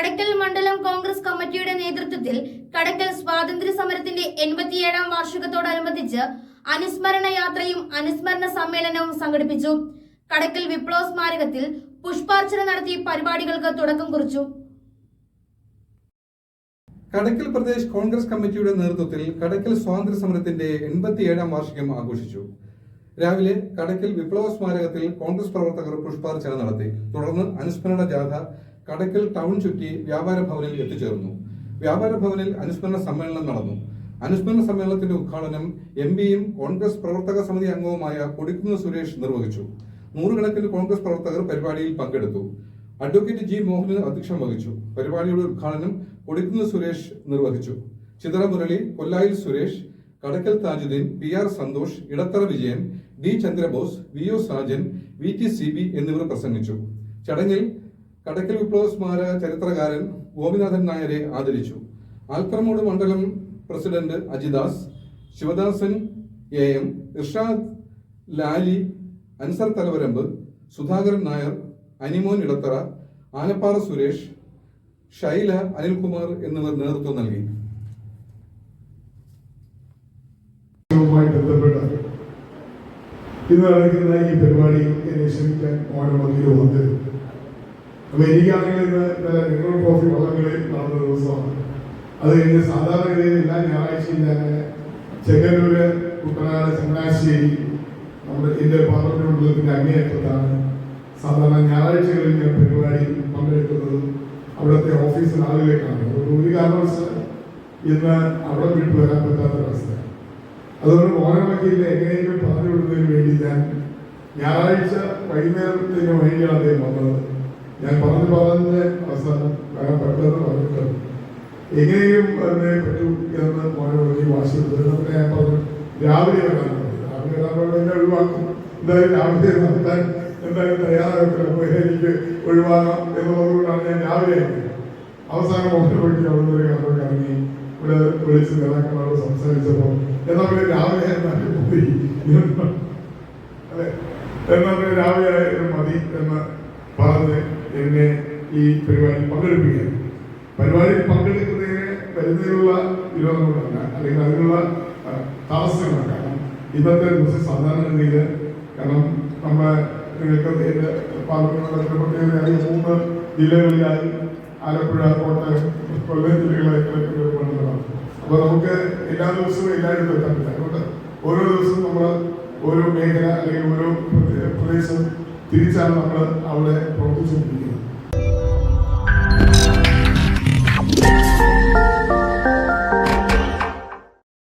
കടയ്ക്കൽ മണ്ഡലം കോൺഗ്രസ് കമ്മിറ്റിയുടെ നേതൃത്വത്തിൽ കടയ്ക്കൽ സ്വാതന്ത്ര്യ സമരത്തിന്റെ 87ാം വാർഷികത്തോടനുബന്ധിച്ച് അനുസ്മരണ യാത്രയും അനുസ്മരണ സമ്മേളനവും സംഘടിപ്പിച്ചു. കടയ്ക്കൽ വിപ്ലവ സ്മാരകത്തിൽ പുഷ്പാർച്ചന നടത്തി പരിപാടികൾക്ക് തുടക്കം കുറിച്ചു. കടയ്ക്കൽ പ്രദേശ് കോൺഗ്രസ് കമ്മിറ്റിയുടെ നേതൃത്വത്തിൽ കടയ്ക്കൽ സ്വാതന്ത്ര്യ സമരത്തിന്റെ 87ാം വാർഷികം ആഘോഷിച്ചു. രാവിലെ കടയ്ക്കൽ വിപ്ലവ സ്മാരകത്തിൽ കോൺഗ്രസ് പ്രവർത്തകർ പുഷ്പാർച്ചന നടത്തി. തുടർന്ന് അനുസ്മരണ ജാഥ കടയ്ക്കൽ ടൗൺ ചുറ്റി വ്യാപാര ഭവനിൽ എത്തിച്ചേർന്നു. വ്യാപാര ഭവനിൽ അനുസ്മരണ സമ്മേളനം നടന്നു. അനുസ്മരണ സമ്മേളനത്തിന്റെ ഉദ്ഘാടനം എംപിയും കോൺഗ്രസ് പ്രവർത്തക സമിതി അംഗവുമായ കൊടിക്കുന്ന് സുരേഷ് നിർവഹിച്ചു. നൂറുകണക്കിന് കോൺഗ്രസ് പ്രവർത്തകർ പരിപാടിയിൽ പങ്കെടുത്തു. അഡ്വക്കേറ്റ് ജി മോഹൻ അധ്യക്ഷം വഹിച്ചു. പരിപാടിയുടെ ഉദ്ഘാടനം കൊടിക്കുന്ന് സുരേഷ് നിർവഹിച്ചു. Chithara Murali, കൊല്ലായിൽ Suresh, Kadakkal Thajudheen, PR Santhosh, Edathara Vijayan, D Chandrabose, VO Sajan, VT CB എന്നിവർ പ്രസംഗിച്ചു. ചടങ്ങിൽ കടയ്ക്കൽ വിപ്ലവ സ്മാരക ചരിത്രകാരൻ ഗോപിനാഥൻ നായരെ ആദരിച്ചു. ആൽത്തറമൂട് മണ്ഡലം പ്രസിഡന്റ് അജിദാസ്, ശിവദാസൻ AM, ഇർഷാദ്, ലാലി, അൻസർ തലവരമ്പ്, സുധാകരൻ നായർ, അനിമോൻ ഇടത്തറ, ആലപ്പാറ സുരേഷ്, ഷൈല, അനിൽകുമാർ എന്നിവർ നേതൃത്വം നൽകി. ഇന്ന് നടക്കുന്ന ഈ പരിപാടി എന്നെ ക്ഷണിക്കാൻ ഓരോ മന്ത്രിയോ വന്നിരുന്നു. അപ്പൊ എനിക്കാണെങ്കിൽ ഇന്നലെ നെഹ്റു ട്രോഫി വള്ളംകളി നടന്ന ദിവസമാണ്. അത് കഴിഞ്ഞ് സാധാരണഗതിയിൽ എല്ലാ ഞായറാഴ്ചയും ഞാൻ ചെങ്ങന്നൂര്, കുട്ടനാട്, ചങ്ങനാശ്ശേരി നമ്മുടെ ഇന്ത്യ പാർലമെന്റ് മണ്ഡലത്തിന്റെ അങ്ങേയറ്റത്താണ് സാധാരണ ഞായറാഴ്ചകളിൽ ഞാൻ പരിപാടി പങ്കെടുക്കുന്നത്. അവിടുത്തെ ഓഫീസിൽ ആളുകളേക്കാണ്. ഒരു കാരണവശാലും ഇന്ന് അവിടെ വിട്ടു വരാൻ പറ്റാത്തൊരവസ്ഥ. അതുകൊണ്ട് മോഹനമക്കിയിൽ എങ്ങനെയെങ്കിലും പറഞ്ഞു വിടുന്നതിന് വേണ്ടി ഞാൻ ഞായറാഴ്ച വൈകുന്നേരത്തിന് വേണ്ടിയാണ് അദ്ദേഹം വന്നത്. ഞാൻ പറഞ്ഞ അവസാനം വരാൻ പറ്റുമെന്ന് പറഞ്ഞിട്ട് എങ്ങനെയും അതിനെ പറ്റൂ എന്ന് മോഹനമക്കി വാശി കൊടുത്തത്. ഞാൻ പറഞ്ഞു രാവിലെ വരാൻ എന്നെ ഒഴിവാക്കും, എന്തായാലും രാവിലെ നടത്താൻ എന്തായാലും തയ്യാറാകത്തില്ല, എനിക്ക് ഒഴിവാകാം എന്നുള്ളതുകൊണ്ടാണ് ഞാൻ രാവിലെ അവസാനം മോഹനമക്കി അവിടെ ഒരു കഥ ഇറങ്ങി ഇവിടെ വിളിച്ച് നേതാക്കളോട് സംസാരിച്ചപ്പോൾ എന്നാൽ പിന്നെ രാവിലെ പോയി അല്ലെ എന്നാൽ പിന്നെ രാവിലെ മതി എന്ന് പറഞ്ഞ് എന്നെ ഈ പരിപാടിയിൽ പങ്കെടുപ്പിക്കുകയാണ്. പരിപാടിയിൽ പങ്കെടുക്കുന്നതിന് വരുന്നതിനുള്ള വിരോധം കൊണ്ടല്ല, അല്ലെങ്കിൽ അതിനുള്ള തടസ്സങ്ങളാണ്. കാരണം ഇന്നത്തെ ദിവസം സാധാരണഗതിയിൽ കാരണം നമ്മുടെ നിങ്ങൾക്ക് എൻ്റെ പാർലമെന്റ് പ്രത്യേകതയായി 3 ജില്ലകളിലായി ആലപ്പുഴ, കോട്ടയം, കൊല്ലം ജില്ലകളായി കിടക്കുന്നതാണ്. അപ്പോൾ നമുക്ക് എല്ലാ ദിവസവും എല്ലായിടത്തും എത്താൻ പറ്റില്ല. അതുകൊണ്ട് ഓരോ ദിവസവും നമ്മൾ ഓരോ മേഖല അല്ലെങ്കിൽ ഓരോ പ്രദേശം തിരിച്ചാണ് നമ്മൾ അവിടെ പ്രവർത്തിച്ചുകൊണ്ടിരിക്കുന്നത്.